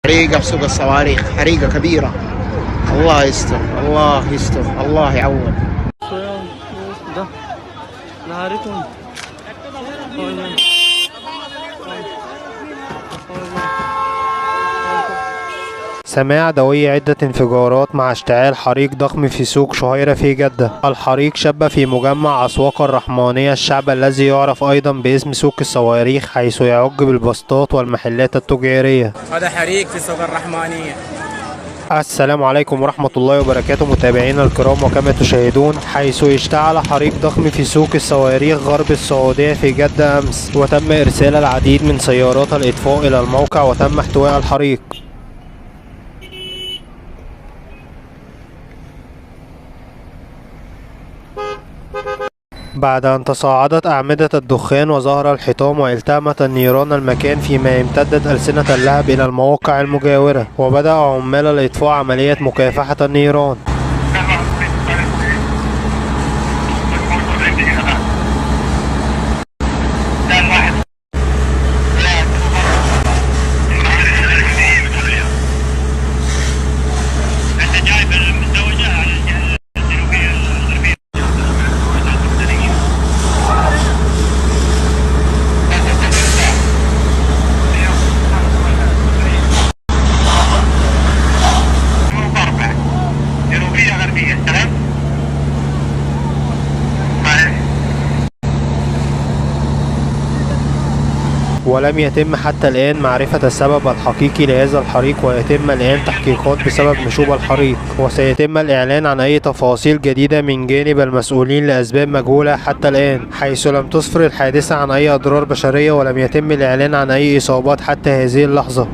حريقة في سوق الصواريخ، حريقة كبيرة. الله يستر، الله يستر، الله يعوض. سماع دوي عدة انفجارات مع اشتعال حريق ضخم في سوق شهيرة في جدة. الحريق شب في مجمع أسواق الرحمانية الشعب الذي يعرف أيضا باسم سوق الصواريخ، حيث يعج بالبسطات والمحلات التجارية. هذا حريق في سوق الرحمانية. السلام عليكم ورحمة الله وبركاته متابعينا الكرام، وكما تشاهدون حيث اشتعل حريق ضخم في سوق الصواريخ غرب السعودية في جدة أمس، وتم إرسال العديد من سيارات الإطفاء إلى الموقع وتم احتواء الحريق. بعد أن تصاعدت أعمدة الدخان وظهر الحطام والتهمت النيران المكان، فيما امتدت ألسنة اللهب إلى المواقع المجاورة، وبدأ عمال الإطفاء عملية مكافحة النيران. ولم يتم حتى الآن معرفة السبب الحقيقي لهذا الحريق، ويتم الآن تحقيقات بسبب نشوب الحريق، وسيتم الإعلان عن أي تفاصيل جديدة من جانب المسؤولين لأسباب مجهولة حتى الآن، حيث لم تسفر الحادثة عن أي أضرار بشرية ولم يتم الإعلان عن أي إصابات حتى هذه اللحظة.